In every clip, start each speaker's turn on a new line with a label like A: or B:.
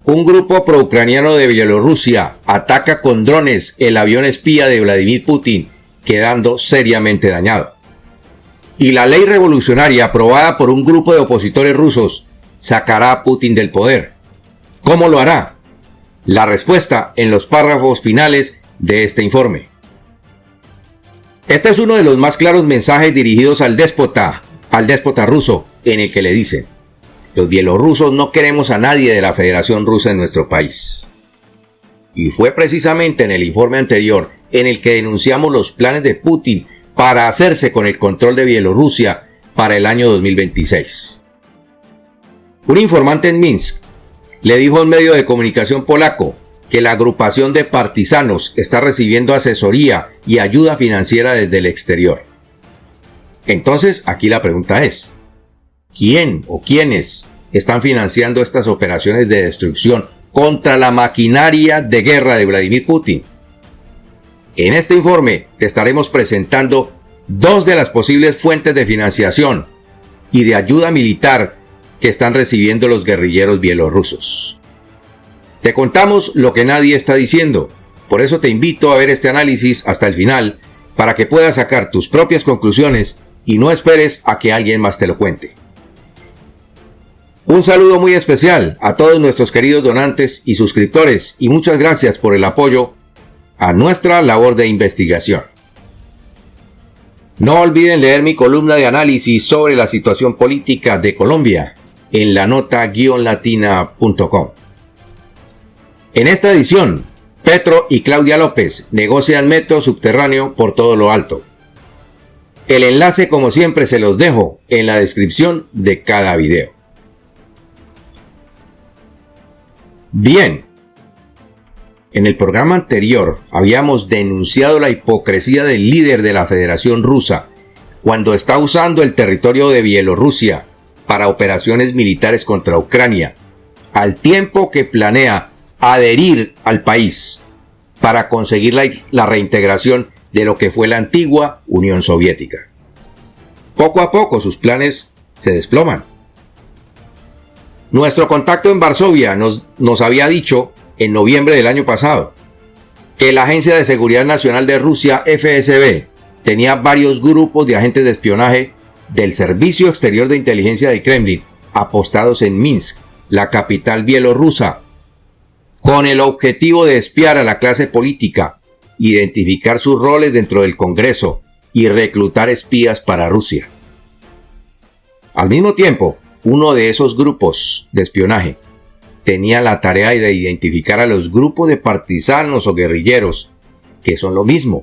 A: Un grupo proucraniano de Bielorrusia ataca con drones el avión espía de Vladimir Putin, quedando seriamente dañado. Y la ley revolucionaria aprobada por un grupo de opositores rusos sacará a Putin del poder. ¿Cómo lo hará? La respuesta en los párrafos finales de este informe. Este es uno de los más claros mensajes dirigidos al déspota ruso, en el que le dice: los bielorrusos no queremos a nadie de la Federación Rusa en nuestro país. Y fue precisamente en el informe anterior en el que denunciamos los planes de Putin para hacerse con el control de Bielorrusia para el año 2026. Un informante en Minsk le dijo a un medio de comunicación polaco que la agrupación de partisanos está recibiendo asesoría y ayuda financiera desde el exterior. Entonces, aquí la pregunta es: ¿quién o quiénes están financiando estas operaciones de destrucción contra la maquinaria de guerra de Vladimir Putin? En este informe te estaremos presentando dos de las posibles fuentes de financiación y de ayuda militar que están recibiendo los guerrilleros bielorrusos. Te contamos lo que nadie está diciendo, por eso te invito a ver este análisis hasta el final para que puedas sacar tus propias conclusiones y no esperes a que alguien más te lo cuente. Un saludo muy especial a todos nuestros queridos donantes y suscriptores y muchas gracias por el apoyo a nuestra labor de investigación. No olviden leer mi columna de análisis sobre la situación política de Colombia en lanota-latina.com. En esta edición, Petro y Claudia López negocian metro subterráneo por todo lo alto. El enlace, como siempre, se los dejo en la descripción de cada video. Bien, en el programa anterior habíamos denunciado la hipocresía del líder de la Federación Rusa cuando está usando el territorio de Bielorrusia para operaciones militares contra Ucrania, al tiempo que planea adherir al país para conseguir la reintegración de lo que fue la antigua Unión Soviética. Poco a poco sus planes se desploman. Nuestro contacto en Varsovia nos había dicho en noviembre del año pasado que la Agencia de Seguridad Nacional de Rusia, FSB, tenía varios grupos de agentes de espionaje del Servicio Exterior de Inteligencia del Kremlin apostados en Minsk, la capital bielorrusa, con el objetivo de espiar a la clase política, identificar sus roles dentro del Congreso y reclutar espías para Rusia. Al mismo tiempo, uno de esos grupos de espionaje tenía la tarea de identificar a los grupos de partisanos o guerrilleros, que son lo mismo,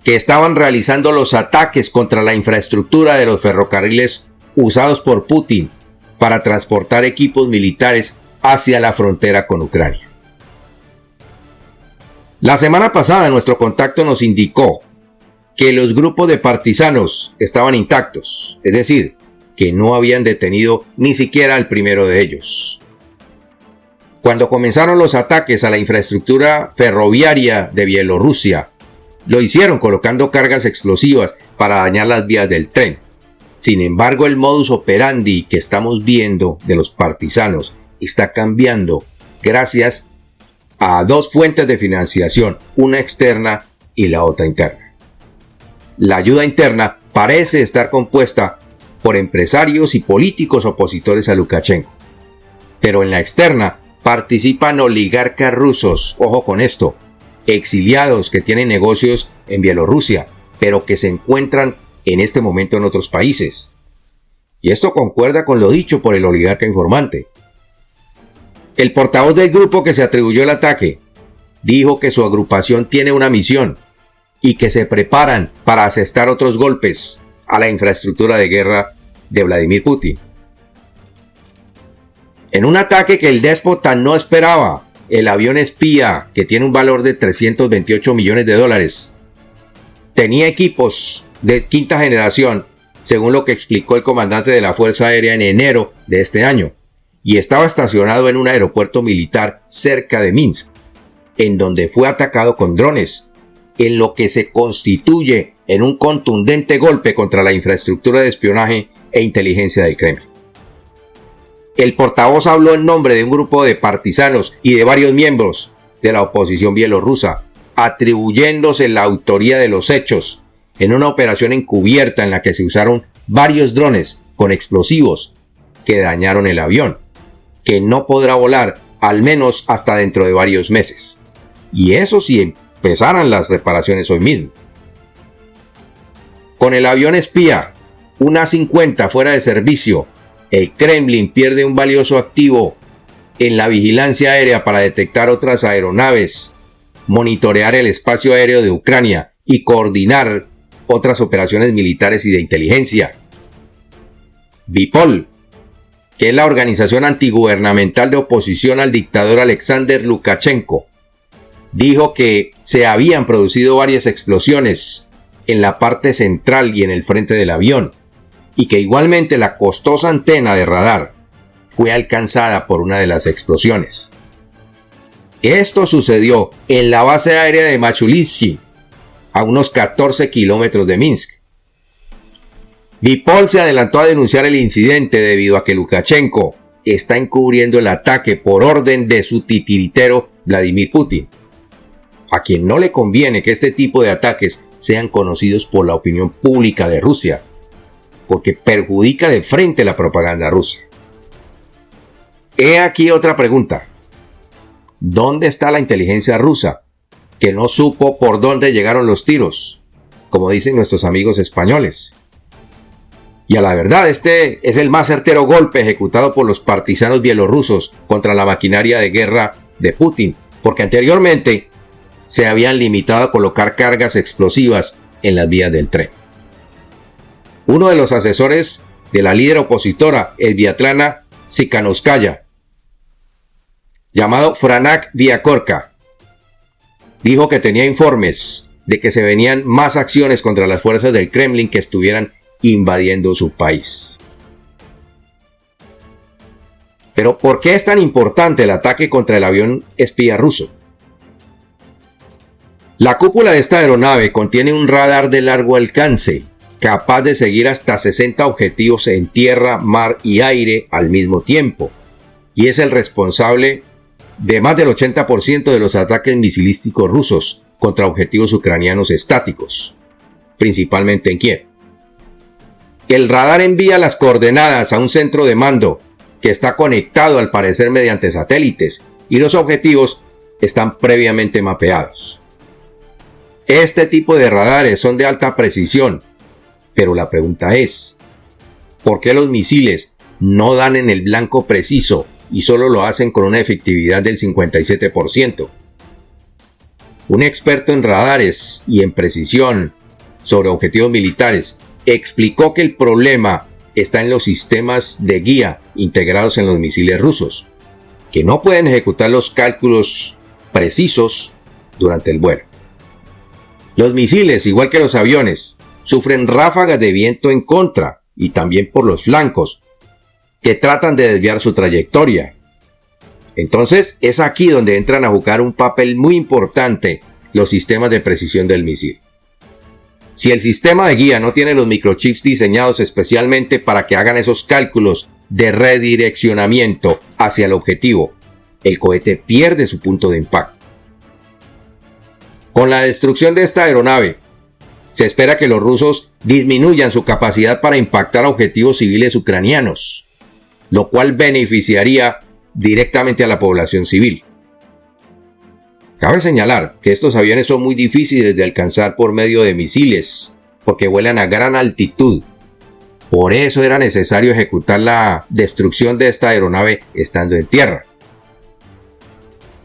A: que estaban realizando los ataques contra la infraestructura de los ferrocarriles usados por Putin para transportar equipos militares hacia la frontera con Ucrania. La semana pasada nuestro contacto nos indicó que los grupos de partisanos estaban intactos, es decir, que no habían detenido ni siquiera al primero de ellos. Cuando comenzaron los ataques a la infraestructura ferroviaria de Bielorrusia, lo hicieron colocando cargas explosivas para dañar las vías del tren. Sin embargo, el modus operandi que estamos viendo de los partisanos está cambiando gracias a dos fuentes de financiación, una externa y la otra interna. La ayuda interna parece estar compuesta por empresarios y políticos opositores a Lukashenko, pero en la externa participan oligarcas rusos, ojo con esto, exiliados que tienen negocios en Bielorrusia, pero que se encuentran en este momento en otros países. Y esto concuerda con lo dicho por el oligarca informante. El portavoz del grupo que se atribuyó el ataque dijo que su agrupación tiene una misión y que se preparan para asestar otros golpes a la infraestructura de guerra de Vladimir Putin. En un ataque que el déspota no esperaba, el avión espía, que tiene un valor de $328 millones, tenía equipos de quinta generación, según lo que explicó el comandante de la Fuerza Aérea en enero de este año, y estaba estacionado en un aeropuerto militar cerca de Minsk, en donde fue atacado con drones, en lo que se constituye en un contundente golpe contra la infraestructura de espionaje e inteligencia del Kremlin. El portavoz habló en nombre de un grupo de partisanos y de varios miembros de la oposición bielorrusa, atribuyéndose la autoría de los hechos en una operación encubierta en la que se usaron varios drones con explosivos que dañaron el avión, que no podrá volar al menos hasta dentro de varios meses. Y eso si empezaran las reparaciones hoy mismo. Con el avión espía, un A-50 fuera de servicio, el Kremlin pierde un valioso activo en la vigilancia aérea para detectar otras aeronaves, monitorear el espacio aéreo de Ucrania y coordinar otras operaciones militares y de inteligencia. Bipol, que es la organización antigubernamental de oposición al dictador Alexander Lukashenko, dijo que se habían producido varias explosiones en la parte central y en el frente del avión, y que igualmente la costosa antena de radar fue alcanzada por una de las explosiones. Esto sucedió en la base aérea de Machulivsky, a unos 14 kilómetros de Minsk. Bipol se adelantó a denunciar el incidente debido a que Lukashenko está encubriendo el ataque por orden de su titiritero Vladimir Putin, a quien no le conviene que este tipo de ataques sean conocidos por la opinión pública de Rusia, porque perjudica de frente la propaganda rusa. He aquí otra pregunta. ¿Dónde está la inteligencia rusa, que no supo por dónde llegaron los tiros, como dicen nuestros amigos españoles? Y a la verdad, este es el más certero golpe ejecutado por los partisanos bielorrusos contra la maquinaria de guerra de Putin, porque anteriormente se habían limitado a colocar cargas explosivas en las vías del tren. Uno de los asesores de la líder opositora, Sviatlana Tsikhanouskaya, llamado Franak Viakorka, dijo que tenía informes de que se venían más acciones contra las fuerzas del Kremlin que estuvieran invadiendo su país. Pero ¿por qué es tan importante el ataque contra el avión espía ruso? La cúpula de esta aeronave contiene un radar de largo alcance, capaz de seguir hasta 60 objetivos en tierra, mar y aire al mismo tiempo, y es el responsable de más del 80% de los ataques misilísticos rusos contra objetivos ucranianos estáticos, principalmente en Kiev. El radar envía las coordenadas a un centro de mando que está conectado al parecer mediante satélites, y los objetivos están previamente mapeados. Este tipo de radares son de alta precisión, pero la pregunta es, ¿por qué los misiles no dan en el blanco preciso y solo lo hacen con una efectividad del 57%? Un experto en radares y en precisión sobre objetivos militares explicó que el problema está en los sistemas de guía integrados en los misiles rusos, que no pueden ejecutar los cálculos precisos durante el vuelo. Los misiles, igual que los aviones, sufren ráfagas de viento en contra y también por los flancos, que tratan de desviar su trayectoria. Entonces es aquí donde entran a jugar un papel muy importante los sistemas de precisión del misil. Si el sistema de guía no tiene los microchips diseñados especialmente para que hagan esos cálculos de redireccionamiento hacia el objetivo, el cohete pierde su punto de impacto. Con la destrucción de esta aeronave, se espera que los rusos disminuyan su capacidad para impactar a objetivos civiles ucranianos, lo cual beneficiaría directamente a la población civil. Cabe señalar que estos aviones son muy difíciles de alcanzar por medio de misiles, porque vuelan a gran altitud. Por eso era necesario ejecutar la destrucción de esta aeronave estando en tierra.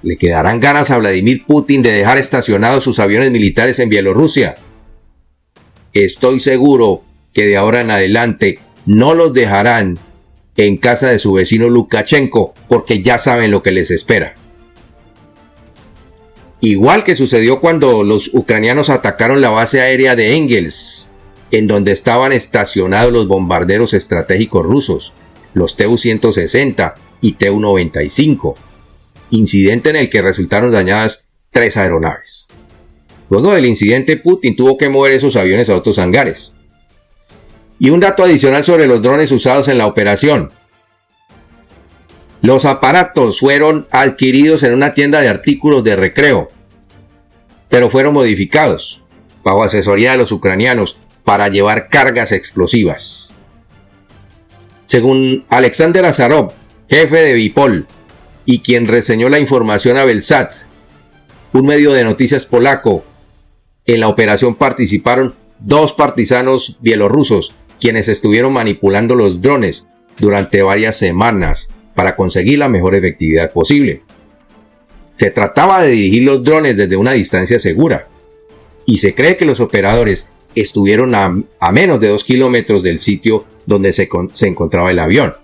A: ¿Le quedarán ganas a Vladimir Putin de dejar estacionados sus aviones militares en Bielorrusia? Estoy seguro que de ahora en adelante no los dejarán en casa de su vecino Lukashenko, porque ya saben lo que les espera. Igual que sucedió cuando los ucranianos atacaron la base aérea de Engels, en donde estaban estacionados los bombarderos estratégicos rusos, los Tu-160 y Tu-95, incidente en el que resultaron dañadas 3 aeronaves. Luego del incidente, Putin tuvo que mover esos aviones a otros hangares. Y un dato adicional sobre los drones usados en la operación. Los aparatos fueron adquiridos en una tienda de artículos de recreo, pero fueron modificados bajo asesoría de los ucranianos para llevar cargas explosivas. Según Alexander Azarov, jefe de Bipol, y quien reseñó la información a Belsat, un medio de noticias polaco, en la operación participaron 2 partisanos bielorrusos, quienes estuvieron manipulando los drones durante varias semanas para conseguir la mejor efectividad posible. Se trataba de dirigir los drones desde una distancia segura, y se cree que los operadores estuvieron a menos de 2 kilómetros del sitio donde se encontraba el avión.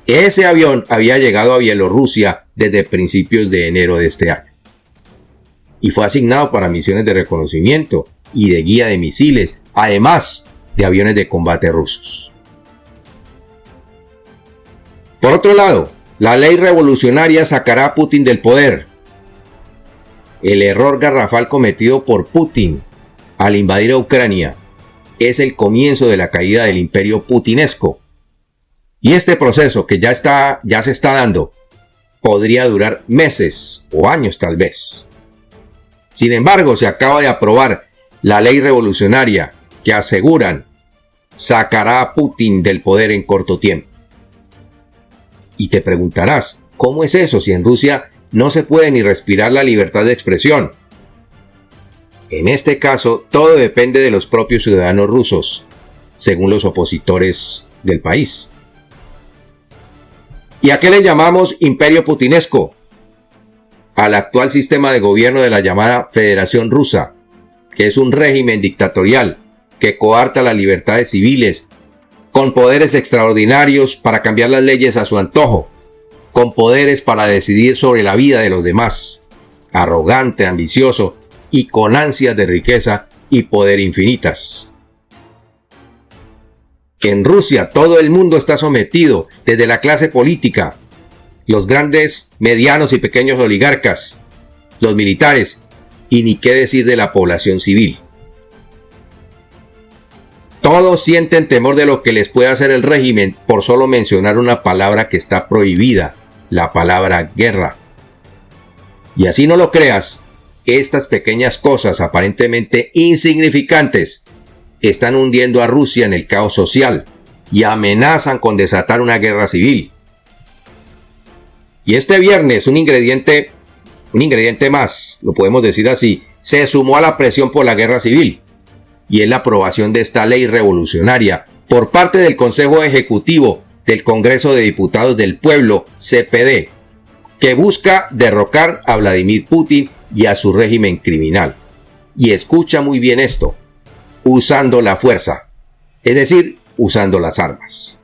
A: Ese avión había llegado a Bielorrusia desde principios de enero de este año, y fue asignado para misiones de reconocimiento y de guía de misiles, además de aviones de combate rusos. Por otro lado, la ley revolucionaria sacará a Putin del poder. El error garrafal cometido por Putin al invadir a Ucrania es el comienzo de la caída del imperio putinesco. Y este proceso que ya se está dando podría durar meses o años tal vez. Sin embargo, se acaba de aprobar la ley revolucionaria que aseguran sacará a Putin del poder en corto tiempo. Y te preguntarás, ¿cómo es eso si en Rusia no se puede ni respirar la libertad de expresión? En este caso, todo depende de los propios ciudadanos rusos, según los opositores del país. ¿Y a qué le llamamos imperio putinesco? Al actual sistema de gobierno de la llamada Federación Rusa, que es un régimen dictatorial que coarta las libertades civiles, con poderes extraordinarios para cambiar las leyes a su antojo, con poderes para decidir sobre la vida de los demás, arrogante, ambicioso y con ansias de riqueza y poder infinitas. En Rusia todo el mundo está sometido, desde la clase política, los grandes, medianos y pequeños oligarcas, los militares, y ni qué decir de la población civil. Todos sienten temor de lo que les puede hacer el régimen por solo mencionar una palabra que está prohibida, la palabra guerra. Y así no lo creas, estas pequeñas cosas aparentemente insignificantes están hundiendo a Rusia en el caos social y amenazan con desatar una guerra civil. Y este viernes un ingrediente más, lo podemos decir así, se sumó a la presión por la guerra civil, y es la aprobación de esta ley revolucionaria por parte del Consejo Ejecutivo del Congreso de Diputados del Pueblo, CPD, que busca derrocar a Vladimir Putin y a su régimen criminal. Y escucha muy bien esto, usando la fuerza, es decir, usando las armas.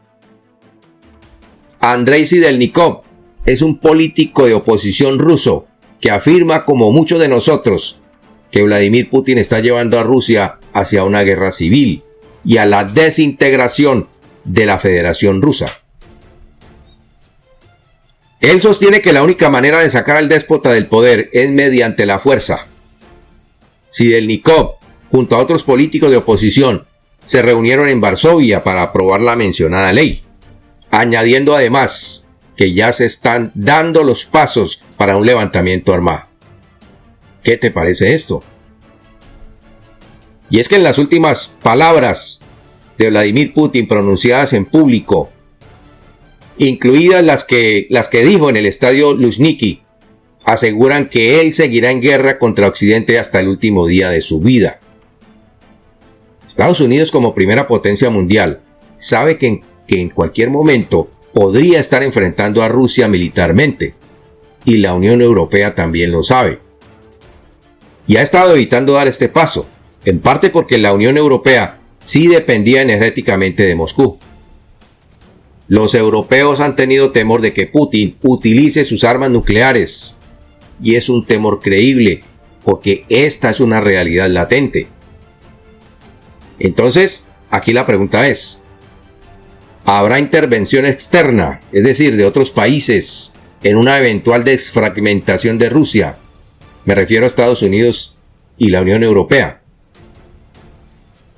A: Andrei Sidelnikov es un político de oposición ruso que afirma, como muchos de nosotros, que Vladimir Putin está llevando a Rusia hacia una guerra civil y a la desintegración de la Federación Rusa. Él sostiene que la única manera de sacar al déspota del poder es mediante la fuerza. Sidelnikov, junto a otros políticos de oposición, se reunieron en Varsovia para aprobar la mencionada ley, añadiendo además que ya se están dando los pasos para un levantamiento armado. ¿Qué te parece esto? Y es que en las últimas palabras de Vladimir Putin pronunciadas en público, incluidas las que dijo en el estadio Luzhniki, aseguran que él seguirá en guerra contra Occidente hasta el último día de su vida. Estados Unidos, como primera potencia mundial, sabe que en cualquier momento podría estar enfrentando a Rusia militarmente, y la Unión Europea también lo sabe. Y ha estado evitando dar este paso, en parte porque la Unión Europea sí dependía energéticamente de Moscú. Los europeos han tenido temor de que Putin utilice sus armas nucleares, y es un temor creíble, porque esta es una realidad latente. Entonces, aquí la pregunta es, ¿habrá intervención externa, es decir, de otros países, en una eventual desfragmentación de Rusia? Me refiero a Estados Unidos y la Unión Europea.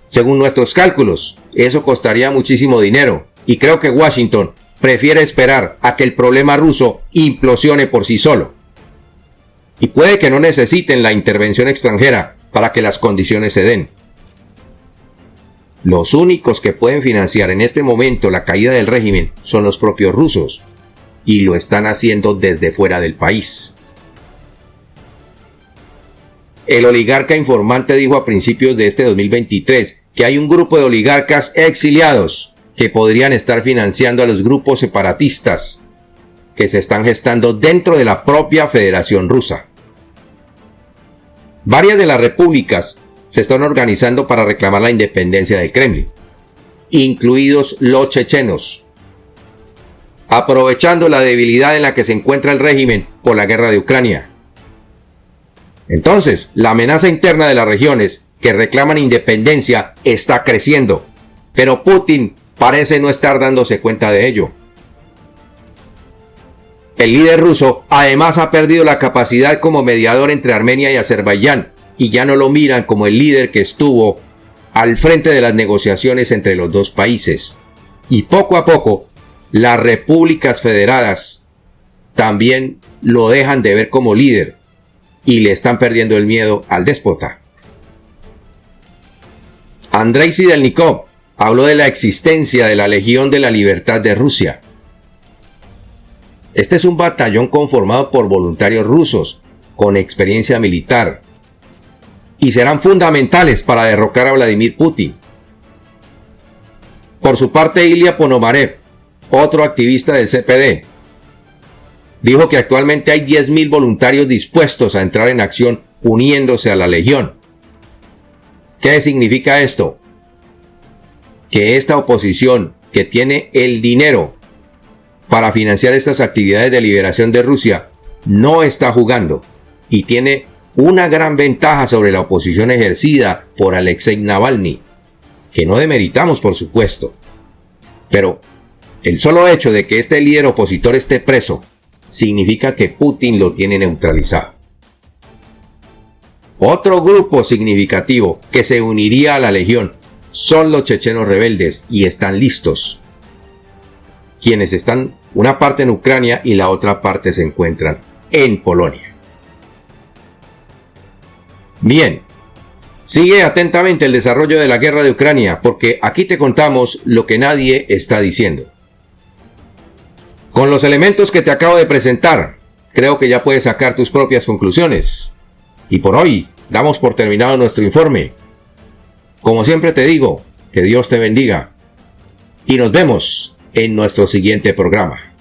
A: Según nuestros cálculos, eso costaría muchísimo dinero, y creo que Washington prefiere esperar a que el problema ruso implosione por sí solo. Y puede que no necesiten la intervención extranjera para que las condiciones se den. Los únicos que pueden financiar en este momento la caída del régimen son los propios rusos, y lo están haciendo desde fuera del país. El oligarca informante dijo a principios de este 2023 que hay un grupo de oligarcas exiliados que podrían estar financiando a los grupos separatistas que se están gestando dentro de la propia Federación Rusa. Varias de las repúblicas se están organizando para reclamar la independencia del Kremlin, incluidos los chechenos, aprovechando la debilidad en la que se encuentra el régimen por la guerra de Ucrania. Entonces, la amenaza interna de las regiones que reclaman independencia está creciendo, pero Putin parece no estar dándose cuenta de ello. El líder ruso además ha perdido la capacidad como mediador entre Armenia y Azerbaiyán, y ya no lo miran como el líder que estuvo al frente de las negociaciones entre los dos países. Y poco a poco, las repúblicas federadas también lo dejan de ver como líder y le están perdiendo el miedo al déspota. Andrei Sidelnikov habló de la existencia de la Legión de la Libertad de Rusia. Este es un batallón conformado por voluntarios rusos con experiencia militar y serán fundamentales para derrocar a Vladimir Putin. Por su parte, Ilya Ponomarev, otro activista del CPD, dijo que actualmente hay 10.000 voluntarios dispuestos a entrar en acción uniéndose a la Legión. ¿Qué significa esto? Que esta oposición que tiene el dinero para financiar estas actividades de liberación de Rusia no está jugando y tiene una gran ventaja sobre la oposición ejercida por Alexei Navalny, que no demeritamos por supuesto. Pero el solo hecho de que este líder opositor esté preso significa que Putin lo tiene neutralizado. Otro grupo significativo que se uniría a la Legión son los chechenos rebeldes y están listos, quienes están una parte en Ucrania y la otra parte se encuentran en Polonia. Bien, sigue atentamente el desarrollo de la guerra de Ucrania porque aquí te contamos lo que nadie está diciendo. Con los elementos que te acabo de presentar, creo que ya puedes sacar tus propias conclusiones. Y por hoy, damos por terminado nuestro informe. Como siempre te digo, que Dios te bendiga. Y nos vemos en nuestro siguiente programa.